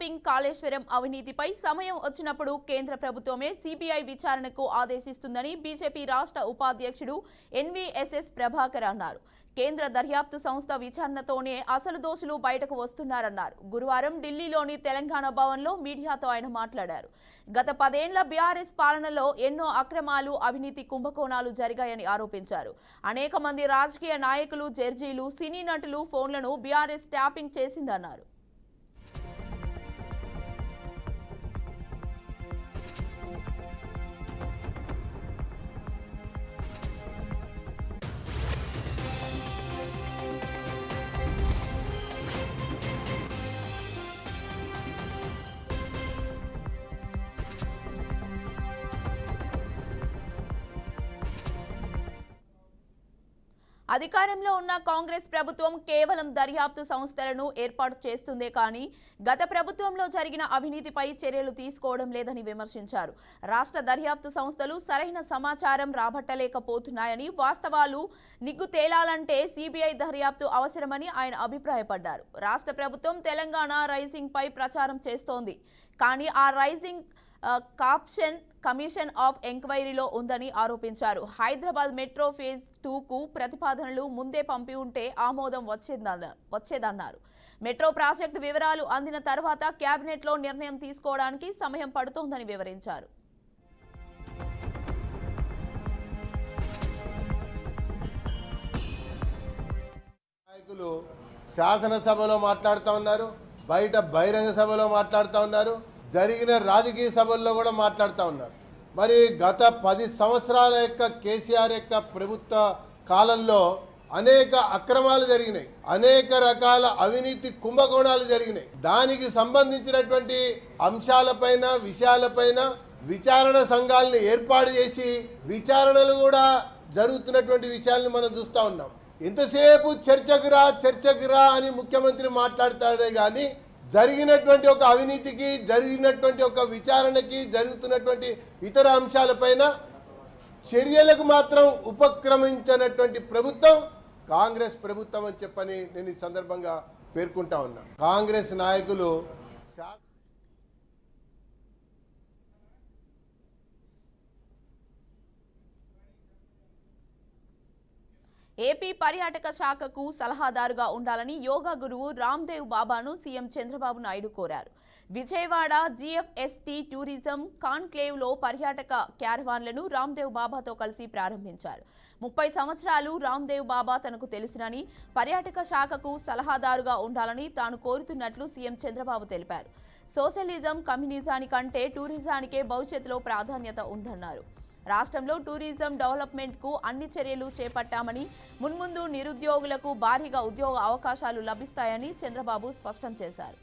Porting Kaleshwaram అవినీతిపై సమయం వచ్చినప్పుడు కేంద్ర ప్రభుత్వమే సిబిఐ విచారణకు ఆదేశిస్తుందని బీజేపీ రాష్ట్ర ఉపాధ్యక్షుడు ఎన్వీఎస్ఎస్ ప్రభాకర్ అన్నారు. కేంద్ర దర్యాప్తు సంస్థ విచారణతోనే అసలు దోషులు బయటకు వస్తున్నారన్నారు. గురువారం ఢిల్లీలోని తెలంగాణ భవన్లో మీడియాతో ఆయన మాట్లాడారు. గత 10 ఏళ్ల బీఆర్ఎస్ పాలనలో ఎన్నో అక్రమాలు, అవినీతి కుంభకోణాలు జరిగాయని ఆరోపించారు. అనేక మంది రాజకీయ నాయకులు, జడ్జీలు, సినీ నటులు ఫోన్లను బీఆర్ఎస్ ట్యాపింగ్ చేసిందన్నారు. అధికారంలో ఉన్న కాంగ్రెస్ ప్రభుత్వం కేవలం దర్యాప్తు సంస్థలను ఏర్పాటు చేస్తుందే కానీ గత ప్రభుత్వంలో జరిగిన అవినీతిపై చర్యలు తీసుకోవడం లేదని విమర్శించారు. రాష్ట్ర దర్యాప్తు సంస్థలు సరైన సమాచారం రాబట్టలేకపోతున్నాయని, వాస్తవాలు నిగ్గు తేలాలంటే సిబిఐ దర్యాప్తు అవసరమని ఆయన అభిప్రాయపడ్డారు. రాష్ట్ర ప్రభుత్వం తెలంగాణ రైజింగ్ పై ప్రచారం చేస్తోంది, కానీ ఆ రైజింగ్ కమిషన్ ఆఫ్ ఎంక్వైరీలో ఉందని ఆరోపించారు. హైదరాబాద్ మెట్రో ఫేజ్ 2కు ప్రతిపాదనలు ముందే పంపి ఉంటే ఆమోదం వచ్చేదన్నారు. మెట్రో ప్రాజెక్టు వివరాలు అందిన తర్వాత కేబినెట్లో నిర్ణయం తీసుకోవడానికి సమయం పడుతోందని వివరించారు. నాయకులు శాసనసభలో మాట్లాడుతూ ఉన్నారు, బయట బహిరంగ సభలో మాట్లాడుతూ ఉన్నారు, జరిగిన రాజకీయ సభల్లో కూడా మాట్లాడుతూ ఉన్నారు. మరి గత 10 సంవత్సరాల యొక్క కేసీఆర్ యొక్క ప్రభుత్వ కాలంలో అనేక అక్రమాలు జరిగినాయి, అనేక రకాల అవినీతి కుంభకోణాలు జరిగినాయి. దానికి సంబంధించినటువంటి అంశాలపైన, విషయాలపైన విచారణ సంఘాలను ఏర్పాటు చేసి విచారణలు కూడా జరుగుతున్నటువంటి విషయాలను మనం చూస్తూ ఉన్నాం. ఎంతసేపు చర్చకురా అని ముఖ్యమంత్రి మాట్లాడతాడే కానీ జరిగినటువంటి ఒక అవినీతికి, జరిగినటువంటి ఒక విచారణకి, జరుగుతున్నటువంటి ఇతర అంశాలపైన చర్యలకు మాత్రం ఉపక్రమించినటువంటి ప్రభుత్వం కాంగ్రెస్ ప్రభుత్వం అని చెప్పని నేను ఈ సందర్భంగా పేర్కొంటా ఉన్నా. కాంగ్రెస్ నాయకులు ఏపీ పర్యాటక శాఖకు సలహాదారుగా ఉండాలని యోగా గురువు రామ్దేవ్ బాబాను సీఎం చంద్రబాబు నాయుడు కోరారు. విజయవాడ జీఎఫ్ఎస్టీ టూరిజం కాన్క్లేవ్లో పర్యాటక క్యారవాన్లను రామ్దేవ్ బాబాతో కలిసి ప్రారంభించారు. 30 సంవత్సరాలు రామ్దేవ్ బాబా తనకు తెలుసునని, పర్యాటక శాఖకు సలహాదారుగా ఉండాలని తాను కోరుతున్నట్లు సీఎం చంద్రబాబు తెలిపారు. సోషలిజం, కమ్యూనిజానికంటే టూరిజానికే భవిష్యత్తులో ప్రాధాన్యత ఉందన్నారు. రాష్ట్రంలో టూరిజం డెవలప్మెంట్కు అన్ని చర్యలు చేపట్టామని, మున్ముందు నిరుద్యోగులకు భారీగా ఉద్యోగ అవకాశాలు లభిస్తాయని చంద్రబాబు స్పష్టం చేశారు.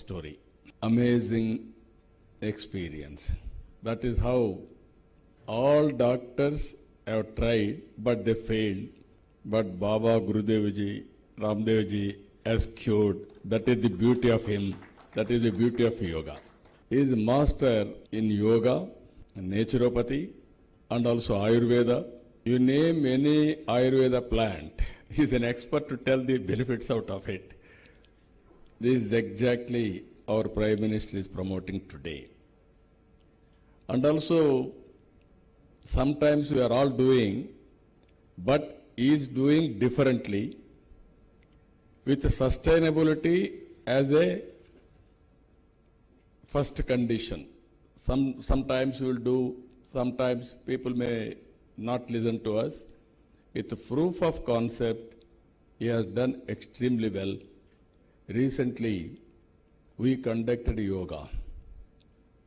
Story. Amazing experience. That is how all doctors have tried, but they failed. But Baba Gurudevji, Ramdevji has cured. That is the beauty of him. That is the beauty of yoga. He is a master in yoga, naturopathy, and also Ayurveda. You name any Ayurveda plant, he is an expert to tell the benefits out of it. This is exactly our Prime Minister is promoting today. And also, sometimes we are all doing, but he is doing differently with sustainability as a first condition. Sometimes we will do, sometimes people may not listen to us. With proof of concept, He has done extremely well. Recently, we conducted yoga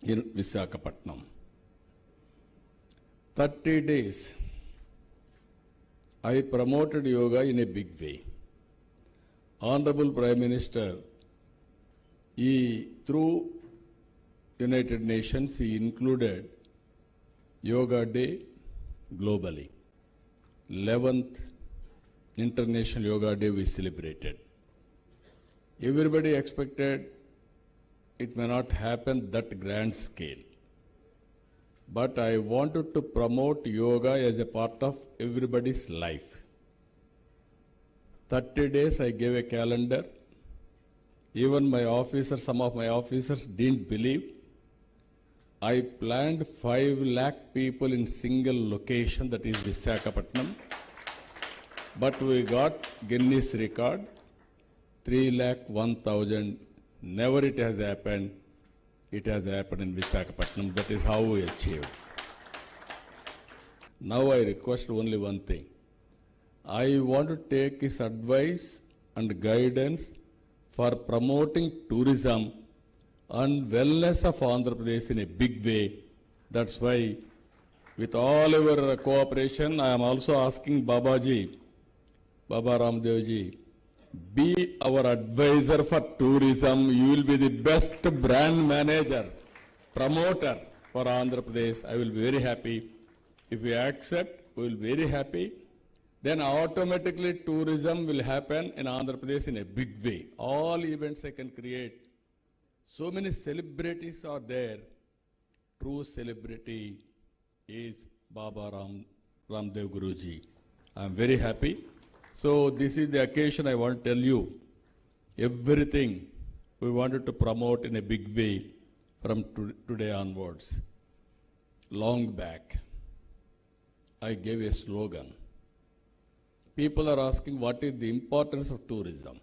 in Visakhapatnam. 30 days, I promoted yoga in a big way. Honorable Prime Minister, through United Nations, he included Yoga Day globally. 11th International Yoga Day we celebrated. Everybody expected it may not happen that grand scale. But I wanted to promote yoga as a part of everybody's life. 30 days I gave a calendar. Even my officers, some of my officers didn't believe. I planned 5 lakh people in single location, that is Visakhapatnam. But we got Guinness record, 3,01,000. Never it has happened. It has happened in Visakhapatnam. That is how we achieved. Now I request only one thing. I want to take his advice and guidance for promoting tourism and wellness of Andhra Pradesh in a big way. That's why, with all your cooperation, I am also asking Babaji, Baba Ramdev ji, be our advisor for tourism. You will be the best brand manager, promoter for Andhra Pradesh. I will be very happy. If you accept, we will be very happy. Then automatically tourism will happen in Andhra Pradesh in a big way. All events I can create. So many celebrities are there. True celebrity is Baba Ramdev Guruji. I am very happy. So this is the occasion I want to tell you. Everything we wanted to promote in a big way from today onwards. Long back, I gave a slogan. People are asking what is the importance of tourism.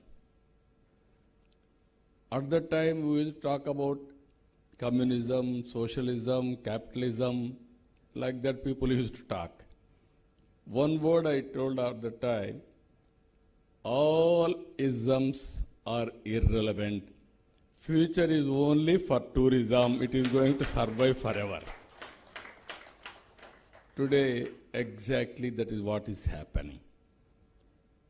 At that time, we will talk about communism, socialism, capitalism, like that people used to talk. One word I told at the time, all isms are irrelevant. Future is only for tourism. It is going to survive forever. Today, exactly that is what is happening.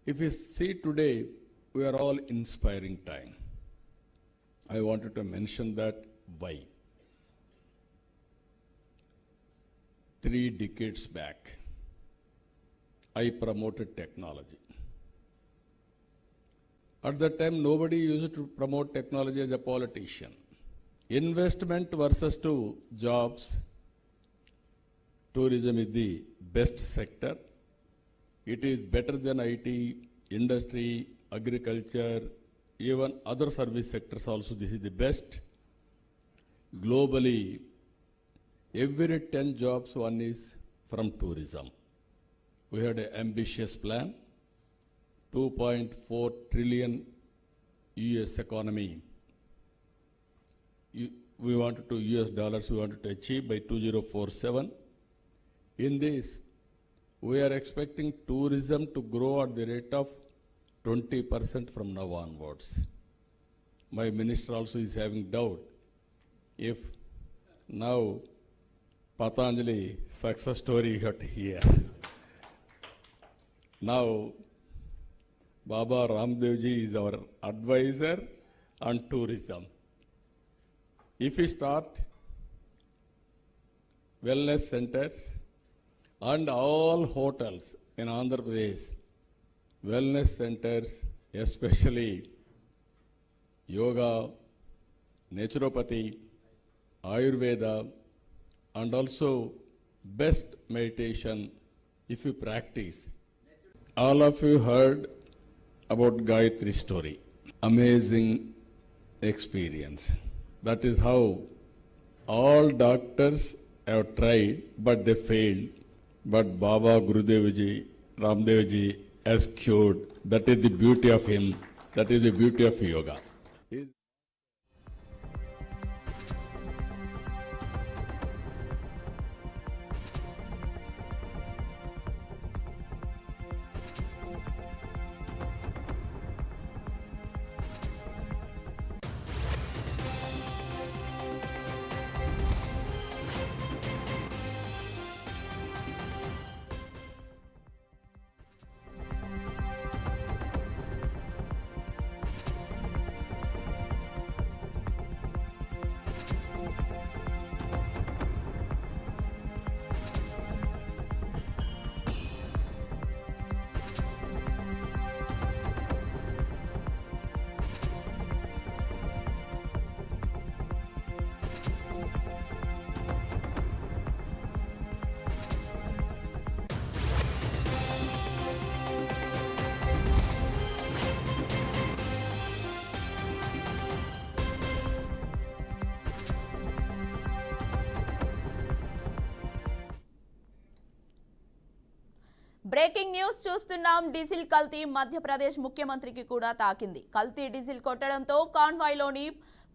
If you see today, we are all inspiring time. I wanted to mention that why. 3 decades back, I promoted technology. At that time, nobody used to promote technology as a politician. Investment versus to jobs, tourism is the best sector. It is better than IT, industry, agriculture, even other service sectors also. This is the best. Globally, every 10 jobs, one is from tourism. We had an ambitious plan, 2.4 trillion US economy. We wanted to US dollars, we wanted to achieve by 2047. In this, we are expecting tourism to grow at the rate of 20% from now onwards. My minister also is having doubt if now Patanjali success story got here. Now Baba Ramdev ji is our advisor on tourism. If we start wellness centers and all hotels in Andhra Pradesh, wellness centers, especially yoga, naturopathy, Ayurveda, and also best meditation if you practice. All of you heard about Gayatri story. Amazing experience. That is how all doctors have tried, but they failed. But Baba Gurudev ji, Ramdev ji has cured. That is the beauty of him. That is the beauty of yoga. Breaking news చూస్తున్నాం. Diesel కల్తీ మధ్యప్రదేశ్ ముఖ్యమంత్రికి కూడా తాకింది. కల్తీ diesel కొట్టడంతో కాన్వాయ్లోని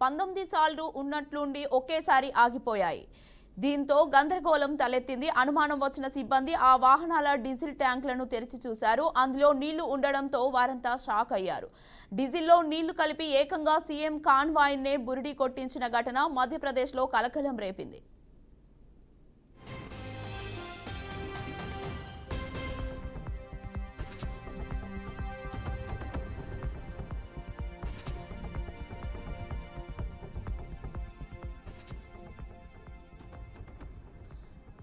19 సార్లు ఉన్నట్లుండి ఒకేసారి ఆగిపోయాయి. దీంతో గందరగోళం తలెత్తింది. అనుమానం వచ్చిన సిబ్బంది ఆ వాహనాల డీజిల్ ట్యాంకులను తెరిచి చూశారు. అందులో నీళ్లు ఉండడంతో వారంతా షాక్ అయ్యారు. డీజిల్లో నీళ్లు కలిపి ఏకంగా సీఎం కాన్వాయ్నే బురిడి కొట్టించిన ఘటన మధ్యప్రదేశ్లో కలకలం రేపింది.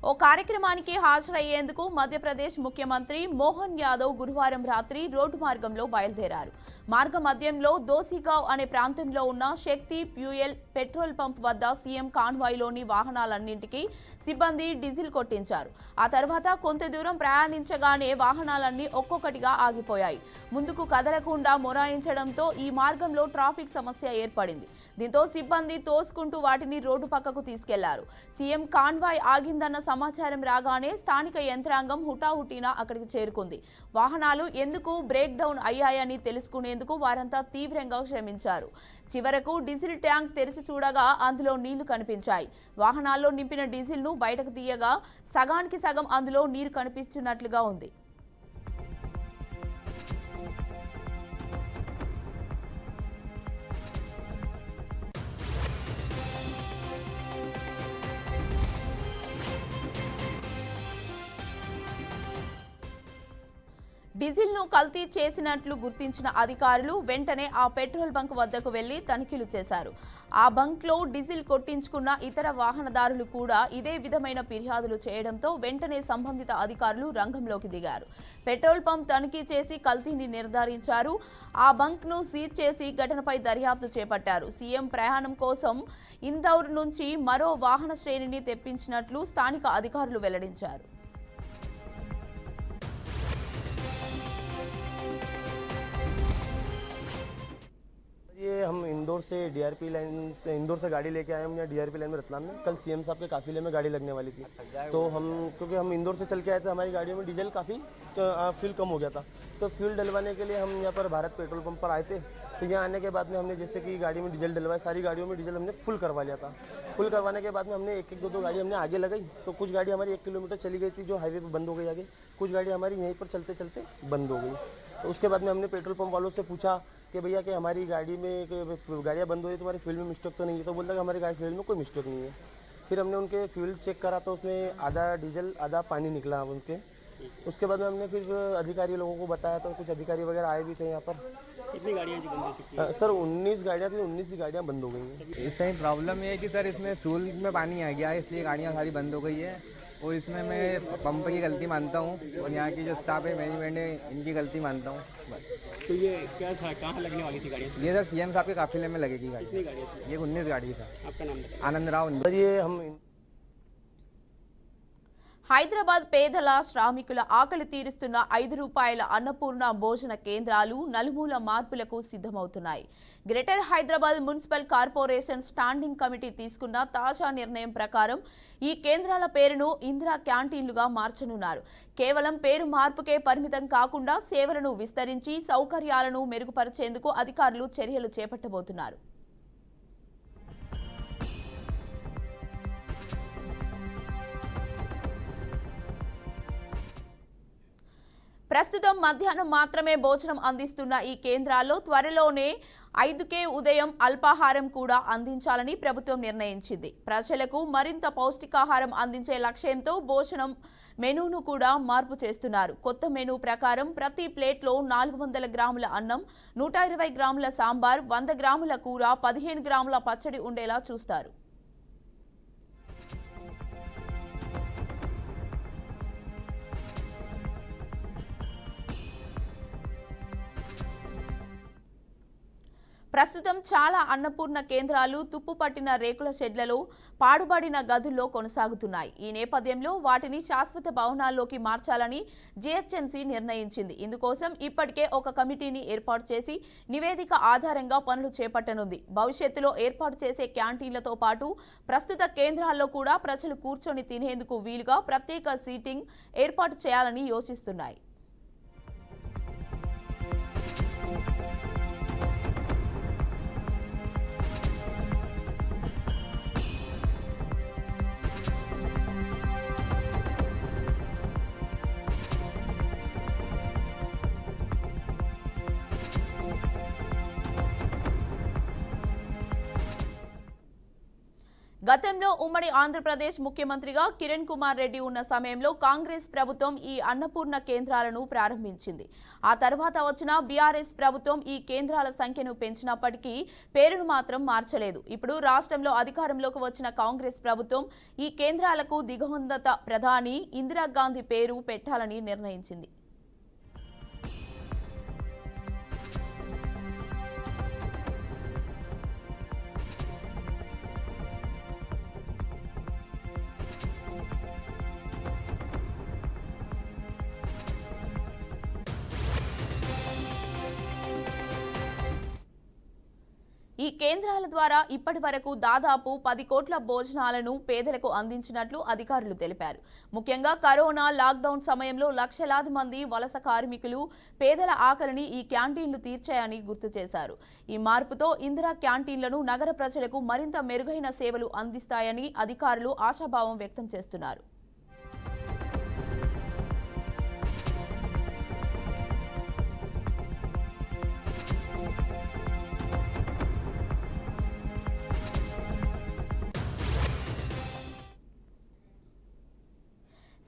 ఓ కార్యక్రమానికి హాజరయ్యేందుకు మధ్యప్రదేశ్ ముఖ్యమంత్రి మోహన్ యాదవ్ గురువారం రాత్రి రోడ్డు మార్గంలో బయలుదేరారు. మార్గ మధ్యంలో దోసిగావ్ అనే ప్రాంతంలో ఉన్న శక్తి ఫ్యూయల్ పెట్రోల్ పంప్ వద్ద సీఎం కాన్వాయ్లోని వాహనాలన్నింటికీ సిబ్బంది డీజిల్ కొట్టించారు. ఆ తర్వాత కొంత దూరం ప్రయాణించగానే వాహనాలన్నీ ఒక్కొక్కటిగా ఆగిపోయాయి. ముందుకు కదలకుండా మొరాయించడంతో ఈ మార్గంలో ట్రాఫిక్ సమస్య ఏర్పడింది. దీంతో సిబ్బంది తోసుకుంటూ వాటిని రోడ్డు పక్కకు తీసుకెళ్లారు. సీఎం కాన్వాయ్ ఆగిందన్న సమాచారం రాగానే స్థానిక యంత్రాంగం హుటాహుటిన అక్కడికి చేరుకుంది. వాహనాలు ఎందుకు బ్రేక్ డౌన్ అయ్యాయని తెలుసుకునేందుకు వారంతా తీవ్రంగా శ్రమించారు. చివరకు డీజిల్ ట్యాంక్ తెరిచి చూడగా అందులో నీళ్లు కనిపించాయి. వాహనాల్లో నింపిన డీజిల్ ను బయటకు తీయగా సగానికి సగం అందులో నీరు కనిపిస్తున్నట్లుగా ఉంది. డీజిల్ ను కల్తీ చేసినట్లు గుర్తించిన అధికారులు వెంటనే ఆ పెట్రోల్ బంక్ వద్దకు వెళ్లి తనిఖీలు చేశారు. ఆ బంక్ లో డీజిల్ కొట్టించుకున్న ఇతర వాహనదారులు కూడా ఇదే విధమైన ఫిర్యాదులు చేయడంతో వెంటనే సంబంధిత అధికారులు రంగంలోకి దిగారు. పెట్రోల్ పంప్ తనిఖీ చేసి కల్తీని నిర్ధారించారు. ఆ బంక్ ను సీజ్ చేసి ఘటనపై దర్యాప్తు చేపట్టారు. సీఎం ప్రయాణం కోసం ఇందౌర్ నుంచి మరో వాహన శ్రేణిని తెప్పించినట్లు స్థానిక అధికారులు వెల్లడించారు. ये हम इंदौर से डीआरपी लाइन इंदौर से गाड़ी लेके आए हम यहाँ डीआरपी लाइन में रतलाम में। कल सीएम साहब के काफिले में गाड़ी लगने वाली थी, तो हम क्योंकि हम इंदौर से चल के आए थे, हमारी गाड़ियों में डीजल काफ़ी फ्यूल कम हो गया था, तो फ्यूल डलवाने के लिए हम यहाँ पर भारत पेट्रोल पंप पर आए थे। तो यहाँ आने के बाद में हमने जैसे कि गाड़ी में डीजल डलवाया, सारी गाड़ियों में डीजल हमने फुल करवा लिया था। फुल करवाने के बाद में हमने एक दो गाड़ी हमने आगे लगाई, तो कुछ गाड़ी हमारी 1 किलोमीटर चली गई थी जो हाईवे पर बंद हो गई आगे, कुछ गाड़ी हमारी यहीं पर चलते चलते बंद हो गई। तो उसके बाद में हमने पेट्रोल पंप वालों से पूछा कि भैया कि हमारी गाड़ी में गाड़ियाँ बंद हो रही, तुम्हारी फ्यूल में मिस्टेक तो नहीं है? तो बोलता कि हमारी गाड़ी फ्यूल में कोई मिस्टेक नहीं है। फिर हमने उनके फ्यूल चेक करा तो उसमें आधा डीजल आधा पानी निकला उनके। उसके बाद में हमने फिर अधिकारी लोगों को बताया, तो कुछ अधिकारी वगैरह आए भी थे यहाँ पर। कितनी गाड़ियाँ बंद हो चुकी हैं? सर 19 गाड़ियाँ थी, 19 ही गाड़ियाँ बंद हो गई हैं। इस टाइम प्रॉब्लम ये है कि सर इसमें फ्यूल में पानी आ गया है, इसलिए गाड़ियाँ सारी बंद हो गई है। और इसमें मैं पंप की गलती मानता हूँ और यहाँ की जो स्टाफ है मैनेजमेंट है इनकी गलती मानता हूँ। तो ये क्या था, कहाँ लगने वाली थी गाड़ियाँ? ये सर सीएम साहब के काफिले में लगेगी गाड़ी। कितनी गाड़ियाँ थी? ये 19 गाड़ी है सर। आपका नाम बताइए। आनंद राव। सर ये हम హైదరాబాద్ పేదల శ్రామికుల ఆకలి తీరుస్తున్న 5 రూపాయల అన్నపూర్ణ భోజన కేంద్రాలు నలుమూల మార్పులకు సిద్ధమవుతున్నాయి. Greater Hyderabad municipal corporation standing committee తీసుకున్న తాజా నిర్ణయం ప్రకారం ఈ కేంద్రాల పేరును ఇందిరా క్యాంటీన్లుగా మార్చనున్నారు. కేవలం పేరు మార్పుకే పరిమితం కాకుండా సేవలను విస్తరించి సౌకర్యాలను మెరుగుపరిచేందుకు అధికారులు చర్యలు చేపట్టబోతున్నారు. ప్రస్తుతం మధ్యాహ్నం మాత్రమే భోజనం అందిస్తున్న ఈ కేంద్రాల్లో త్వరలోనే 5కే ఉదయం అల్పాహారం కూడా అందించాలని ప్రభుత్వం నిర్ణయించింది. ప్రజలకు మరింత పౌష్టికాహారం అందించే లక్ష్యంతో భోజనం మెనూను కూడా మార్పు చేస్తున్నారు. కొత్త మెనూ ప్రకారం ప్రతి ప్లేట్లో 400 గ్రాముల అన్నం, 120 గ్రాముల సాంబార్, 100 గ్రాముల కూర, 15 గ్రాముల పచ్చడి ఉండేలా చూస్తారు. ప్రస్తుతం చాలా అన్నపూర్ణ కేంద్రాలు తుప్పుపట్టిన రేకుల షెడ్లలో పాడుబడిన గదుల్లో కొనసాగుతున్నాయి. ఈ నేపథ్యంలో వాటిని శాశ్వత భవనాల్లోకి మార్చాలని జీహెచ్ఎంసీ నిర్ణయించింది. ఇందుకోసం ఇప్పటికే ఒక కమిటీని ఏర్పాటు చేసి నివేదిక ఆధారంగా పనులు చేపట్టనుంది. భవిష్యత్తులో ఏర్పాటు చేసే క్యాంటీన్లతో పాటు ప్రస్తుత కేంద్రాల్లో కూడా ప్రజలు కూర్చొని తినేందుకు వీలుగా ప్రత్యేక సీటింగ్ ఏర్పాటు చేయాలని యోచిస్తున్నాయి. గతంలో ఉమ్మడి ఆంధ్రప్రదేశ్ ముఖ్యమంత్రిగా కిరణ్ కుమార్ రెడ్డి ఉన్న సమయంలో కాంగ్రెస్ ప్రభుత్వం ఈ అన్నపూర్ణ కేంద్రాలను ప్రారంభించింది. ఆ తర్వాత వచ్చిన బీఆర్ఎస్ ప్రభుత్వం ఈ కేంద్రాల సంఖ్యను పెంచినప్పటికీ పేరును మాత్రం మార్చలేదు. ఇప్పుడు రాష్ట్రంలో అధికారంలోకి వచ్చిన కాంగ్రెస్ ప్రభుత్వం ఈ కేంద్రాలకు దిగొందత ప్రధాని ఇందిరాగాంధీ పేరు పెట్టాలని నిర్ణయించింది. ఈ కేంద్రాల ద్వారా ఇప్పటి వరకు దాదాపు 10 కోట్ల భోజనాలను పేదలకు అందించినట్లు అధికారులు తెలిపారు. ముఖ్యంగా కరోనా లాక్డౌన్ సమయంలో లక్షలాది మంది వలస కార్మికులు పేదల ఆకలిని ఈ క్యాంటీన్లు తీర్చాయని గుర్తు చేశారు. ఈ మార్పుతో ఇందిరా క్యాంటీన్లను నగర ప్రజలకు మరింత మెరుగైన సేవలు అందిస్తాయని అధికారులు ఆశాభావం వ్యక్తం చేస్తున్నారు.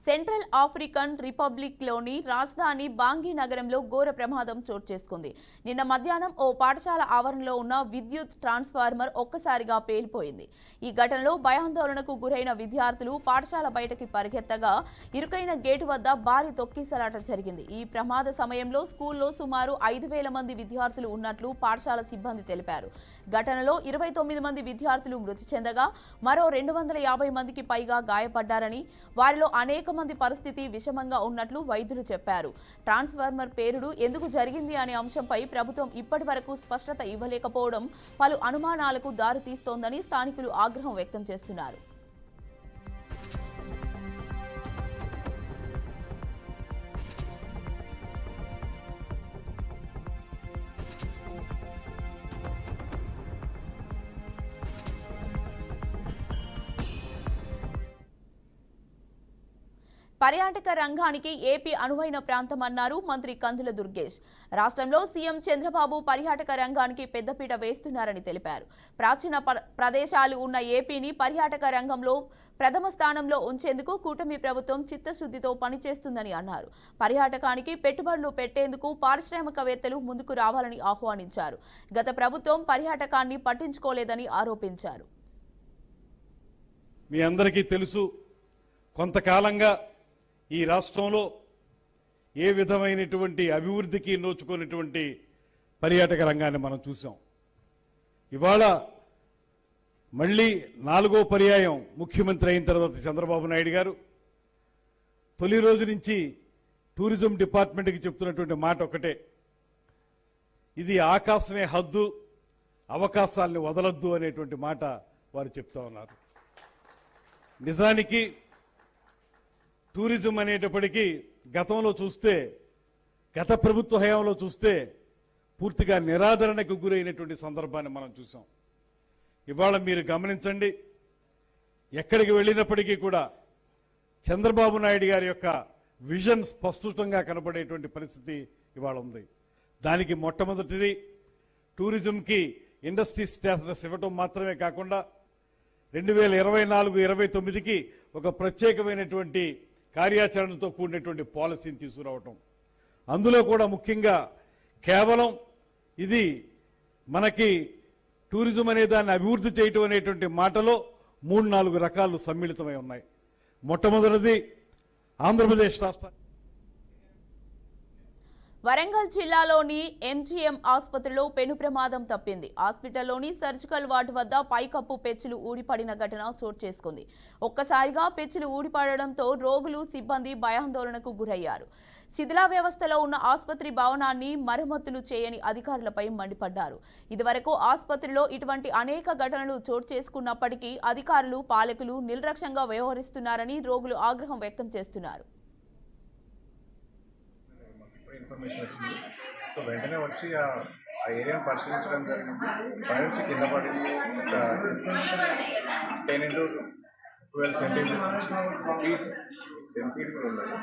సెంట్రల్ ఆఫ్రికన్ రిపబ్లిక్లోని రాజధాని బాంగీ నగరంలో ఘోర ప్రమాదం చోటు చేసుకుంది. నిన్న మధ్యాహ్నం ఓ పాఠశాల ఆవరణలో ఉన్న విద్యుత్ ట్రాన్స్ఫార్మర్ ఒక్కసారిగా పేలిపోయింది. ఈ ఘటనలో భయాందోళనకు గురైన విద్యార్థులు పాఠశాల బయటకి పరిగెత్తగా ఇరుకైన గేటు వద్ద భారీ తొక్కిసలాట జరిగింది. ఈ ప్రమాద సమయంలో స్కూల్లో సుమారు 5,000 మంది విద్యార్థులు ఉన్నట్లు పాఠశాల సిబ్బంది తెలిపారు. ఘటనలో 29 మంది విద్యార్థులు మృతి చెందగా మరో 250 మందికి పైగా గాయపడ్డారని, వారిలో అనేక మంది పరిస్థితి విషమంగా ఉన్నట్లు వైద్యులు చెప్పారు. ట్రాన్స్ఫార్మర్ పేలుడు ఎందుకు జరిగింది అనే అంశంపై ప్రభుత్వం ఇప్పటి వరకు స్పష్టత ఇవ్వలేకపోవడం పలు అనుమానాలకు దారితీస్తోందని స్థానికులు ఆగ్రహం వ్యక్తం చేస్తున్నారు. పర్యాటక రంగానికి ఏపీ అనువైన ప్రాంతమన్నారు మంత్రి కందుల దుర్గేష్. రాష్ట్రంలో సీఎం చంద్రబాబు పర్యాటక రంగానికి పెద్దపీట వేస్తున్నారని తెలిపారు. ప్రాచీన ప్రదేశాలు ఉన్న ఏపీని పర్యాటక రంగంలో ప్రథమ స్థానంలో ఉంచేందుకు కూటమి ప్రభుత్వం చిత్తశుద్ధితో పనిచేస్తుందని అన్నారు. పర్యాటకానికి పెట్టుబడులు పెట్టేందుకు పారిశ్రామికవేత్తలు ముందుకు రావాలని ఆహ్వానించారు. గత ప్రభుత్వం పర్యాటకాన్ని పట్టించుకోలేదని ఆరోపించారు. మీ అందరికీ తెలుసు, కొంతకాలంగా ఈ రాష్ట్రంలో ఏ విధమైనటువంటి అభివృద్ధికి నోచుకున్నటువంటి పర్యాటక రంగాన్ని మనం చూసాం. ఇవాళ మళ్ళీ 4వ పర్యాయం ముఖ్యమంత్రి అయిన తర్వాత చంద్రబాబు నాయుడు గారు తొలి రోజు నుంచి టూరిజం డిపార్ట్మెంట్కి చెప్తున్నటువంటి మాట ఒకటే, ఇది ఆకాశమే హద్దు, అవకాశాలని వదలొద్దు అనేటువంటి మాట వారు చెప్తా ఉన్నారు. నిజానికి టూరిజం అనేటప్పటికీ గతంలో చూస్తే, గత ప్రభుత్వ హయాంలో చూస్తే పూర్తిగా నిరాదరణకు గురైనటువంటి సందర్భాన్ని మనం చూసాం. ఇవాళ మీరు గమనించండి, ఎక్కడికి వెళ్ళినప్పటికీ కూడా చంద్రబాబు నాయుడు గారి యొక్క విజన్ స్పష్టంగా కనబడేటువంటి పరిస్థితి ఇవాళ ఉంది. దానికి మొట్టమొదటిది టూరిజంకి ఇండస్ట్రీ స్టేటస్ ఇవ్వటం మాత్రమే కాకుండా 2024-29కి ఒక ప్రత్యేకమైనటువంటి కార్యాచరణతో కూడినటువంటి పాలసీని తీసుకురావటం. అందులో కూడా ముఖ్యంగా కేవలం ఇది మనకి టూరిజం అనే దాన్ని అభివృద్ధి చేయటం అనేటువంటి మాటలో 3-4 రకాలు సమ్మిళితమై ఉన్నాయి. మొట్టమొదటిది ఆంధ్రప్రదేశ్ రాష్ట్ర వరంగల్ జిల్లాలోని ఎంజీఎం ఆసుపత్రిలో పెను ప్రమాదం తప్పింది. హాస్పిటల్లోని సర్జికల్ వార్డు వద్ద పైకప్పు పెచ్చులు ఊడిపడిన ఘటన చోటు చేసుకుంది. ఒక్కసారిగా పెచ్చులు ఊడిపడడంతో రోగులు, సిబ్బంది భయాందోళనకు గురయ్యారు. శిథిలా వ్యవస్థలో ఉన్న ఆసుపత్రి భవనాన్ని మరమ్మతులు చేయని అధికారులపై మండిపడ్డారు. ఇదివరకు ఆసుపత్రిలో ఇటువంటి అనేక ఘటనలు చోటు చేసుకున్నప్పటికీ అధికారులు, పాలకులు నిర్లక్ష్యంగా వ్యవహరిస్తున్నారని రోగులు ఆగ్రహం వ్యక్తం చేస్తున్నారు. ఇన్ఫర్మేషన్ వచ్చింది. సో వెంటనే వచ్చి ఆ ఏరియాను పరిశీలించడం జరిగింది. పై నుంచి కింద పడింది. ఒక 10 into 12 సెంటీమీటర్స్ ఫీట్ 10 feet కూడా ఉండదు.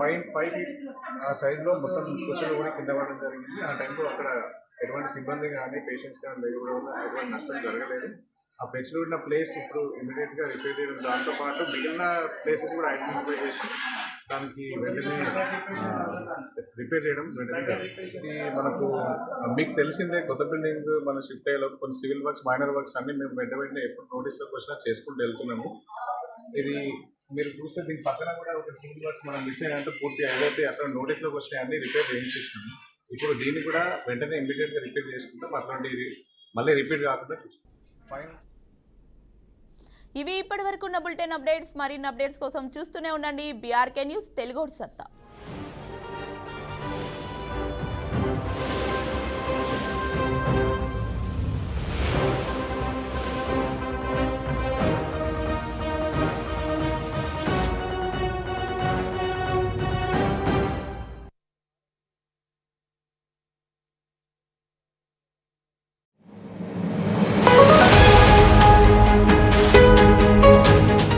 5 feet ఆ సైజులో మొత్తం కూర్చొని కూడా కింద పడడం జరిగింది. ఆ టైంలో అక్కడ ఎటువంటి సిబ్బంది కానీ పేషెంట్స్ కానీ లేకపోవడం వల్ల ఎటువంటి నష్టం జరగలేదు. ఆ పెచ్చులు ఉన్న ప్లేస్ ఇప్పుడు ఇమీడియట్గా రిపేర్ చేయడం, దాంతోపాటు మిగిలిన ప్లేసెస్ కూడా ఐడెంటిఫై చేసి దానికి వెంటనే రిపేర్ చేయడం వెంటనే. ఇది మనకు మీకు తెలిసిందే, కొత్త బిల్డింగ్ మనం షిఫ్ట్ అయ్యేలోపు కొన్ని సివిల్ వర్క్స్, మైనర్ వర్క్స్ అన్ని మేము వెంటనే ఎప్పుడు నోటీస్లోకి వచ్చినా చేసుకుంటూ వెళ్తున్నాము. ఇది మీరు చూస్తే దీని పక్కన కూడా ఒక సివిల్ వర్క్స్ మనం మిస్ అయినంత పూర్తి ఏదైతే అక్కడ నోటీస్లోకి వచ్చినాయి అన్ని రిపేర్ చేయించేసినాము. ఇప్పుడు దీన్ని కూడా వెంటనే ఇమీడియట్గా రిపేర్ చేసుకుంటాం. అట్లాంటివి మళ్ళీ రిపీట్ కాకుండా చూసుకుంటాం. ఇవి ఇప్పటివరకు ఉన్న బులెటిన్ అప్డేట్స్. మరిన్ని అప్డేట్స్ కోసం చూస్తూనే ఉండండి బీఆర్కే న్యూస్ తెలుగు సత్తా.